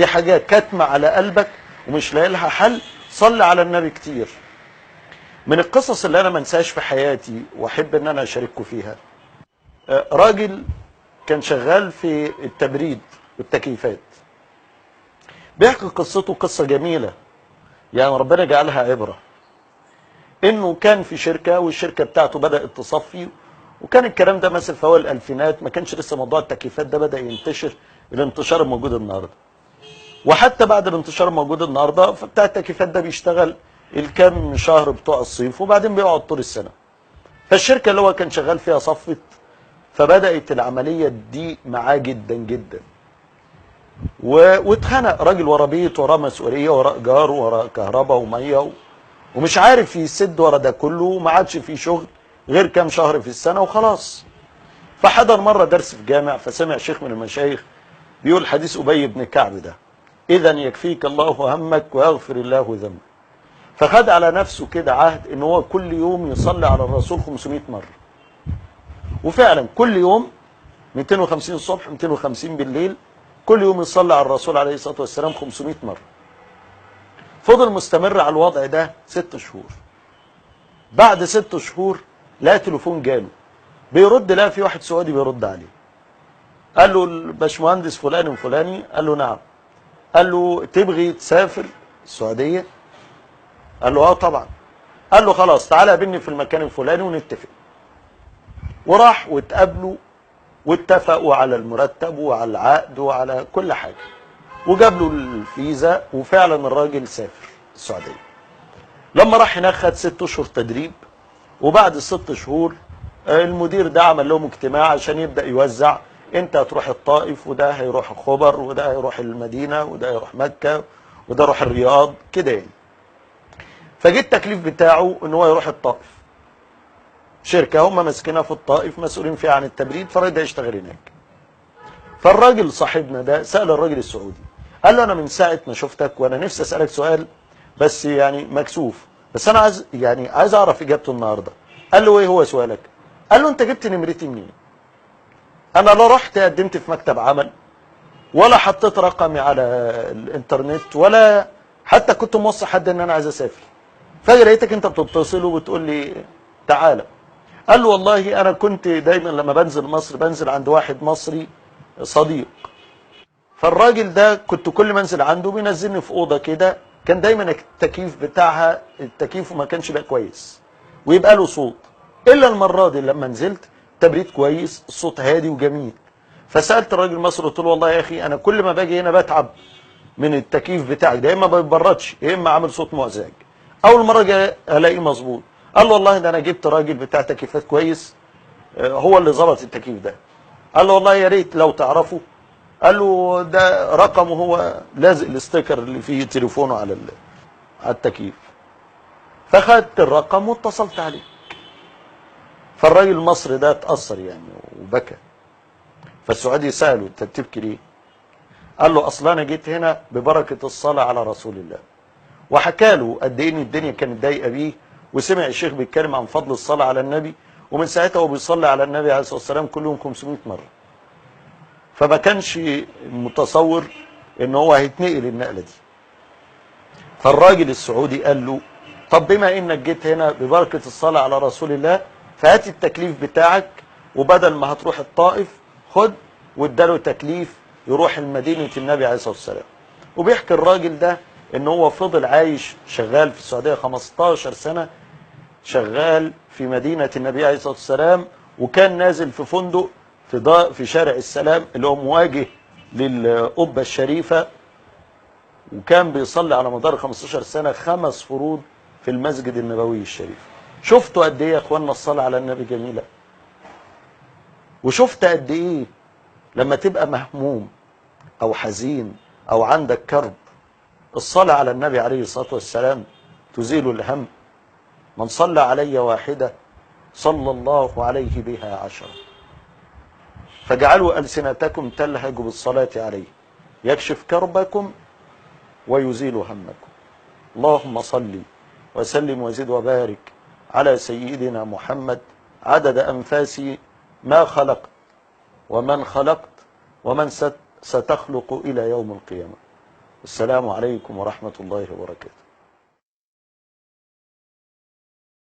في حاجات كاتمه على قلبك ومش لاقي لها حل، صلي على النبي كتير. من القصص اللي انا ما انساهاش في حياتي واحب ان انا اشارككم فيها، راجل كان شغال في التبريد والتكييفات، بيحكي قصته قصه جميله يعني ربنا جعلها عبره. انه كان في شركه والشركه بتاعته بدات تصفي، وكان الكلام ده مثلا في اول الالفينات، ما كانش لسه موضوع التكييفات ده بدا ينتشر الانتشار الموجود النهارده. وحتى بعد الانتشار الموجود النهارده فبتاع التكييفات ده بيشتغل الكام شهر بتوع الصيف وبعدين بيقعد طول السنه. فالشركه اللي هو كان شغال فيها صفت، فبدات العمليه دي معاه جدا جدا، واتخنق. راجل ورا بيت، وراه مسؤوليه، وراه ايجار، وراه كهرباء وميه، ومش عارف يسد ورا ده كله، وما عادش فيه شغل غير كام شهر في السنه وخلاص. فحضر مره درس في جامع، فسمع شيخ من المشايخ بيقول حديث ابي بن كعب ده: اذا يكفيك الله همك ويغفر الله ذنبك. فخد على نفسه كده عهد ان هو كل يوم يصلي على الرسول 500 مره. وفعلا كل يوم 250 الصبح 250 بالليل، كل يوم يصلي على الرسول عليه الصلاه والسلام 500 مره. فضل مستمر على الوضع ده 6 شهور. بعد 6 شهور لقى تليفون جاله، بيرد لقى في واحد سعودي بيرد عليه. قال له: الباشمهندس فلان وفلاني. قال له: نعم. قال له: تبغي تسافر السعوديه؟ قال له: اه طبعا. قال له: خلاص تعالى قابلني في المكان الفلاني ونتفق. وراح واتقابلوا واتفقوا على المرتب وعلى العقد وعلى كل حاجه، وجاب له الفيزا، وفعلا الراجل سافر السعوديه. لما راح هناك خد 6 اشهر تدريب، وبعد ال6 شهور المدير ده عمل لهم اجتماع عشان يبدا يوزع: انت هتروح الطائف، وده هيروح خبر، وده هيروح المدينه، وده هيروح مكه، وده يروح الرياض كده يعني. فجه التكليف بتاعه ان هو يروح الطائف. شركه هم ماسكينها في الطائف مسؤولين فيها عن التبريد، فالراجل ده يشتغل هناك. فالراجل صاحبنا ده سال الراجل السعودي، قال له: انا من ساعه ما شفتك وانا نفسي اسالك سؤال، بس يعني مكسوف، بس انا عايز اعرف اجابته النهارده. قال له: ايه هو سؤالك؟ قال له: انت جبت نمرتي منين؟ انا لا رحت قدمت في مكتب عمل، ولا حطيت رقمي على الانترنت، ولا حتى كنت موصي حد ان انا عايز اسافر. فجاه لقيتك انت بتتصل وبتقول لي تعالى. قال له: والله انا كنت دايما لما بنزل مصر بنزل عند واحد مصري صديق، فالراجل ده كنت كل ما انزل عنده بينزلني في اوضه كده، كان دايما التكييف بتاعها التكييف ما كانش بقى كويس ويبقى له صوت، الا المره دي لما نزلت تبريد كويس، الصوت هادي وجميل. فسالت الراجل المصري قلت له: والله يا اخي انا كل ما باجي هنا بتعب من التكييف بتاعك ده، يا اما ما بيبردش يا اما عامل صوت مزعج. اول مره جاي الاقيه مظبوط. قال له: والله ده انا جبت راجل بتاع تكييفات كويس، هو اللي ظبط التكييف ده. قال له: والله يا ريت لو تعرفه. قال له: ده رقمه، هو لازق الاستيكر اللي فيه تليفونه على التكييف. فخدت الرقم واتصلت عليه. فالراجل المصري ده اتأثر يعني وبكى. فالسعودي سأله: انت بتبكي ليه؟ قال له: اصل انا جيت هنا ببركة الصلاة على رسول الله. وحكى له قد ايه ان الدنيا كانت ضايقه بيه، وسمع الشيخ بيتكلم عن فضل الصلاة على النبي، ومن ساعتها هو بيصلي على النبي عليه الصلاة والسلام كل يوم 500 مرة. فما كانش متصور ان هو هيتنقل النقلة دي. فالراجل السعودي قال له: طب بما انك جيت هنا ببركة الصلاة على رسول الله، فهات التكليف بتاعك، وبدل ما هتروح الطائف خد. واداله تكليف يروح المدينة النبي عليه الصلاة والسلام. وبيحكي الراجل ده ان هو فضل عايش شغال في السعودية 15 سنة، شغال في مدينة النبي عليه الصلاة والسلام، وكان نازل في فندق في شارع السلام اللي هو مواجه للقبة الشريفة، وكان بيصلي على مدار 15 سنة 5 فروض في المسجد النبوي الشريف. شفتوا قد ايه يا اخوانا الصلاة على النبي جميلة؟ وشفت قد ايه لما تبقى مهموم او حزين او عندك كرب، الصلاة على النبي عليه الصلاة والسلام تزيل الهم. من صلى علي واحدة صلى الله عليه بها 10. فاجعلوا ألسنتكم تلهج بالصلاة عليه يكشف كربكم ويزيل همكم. اللهم صل وسلم وزد وبارك على سيدنا محمد عدد أنفاس ما خلقت ومن خلقت ومن ستخلق إلى يوم القيامة. السلام عليكم ورحمة الله وبركاته.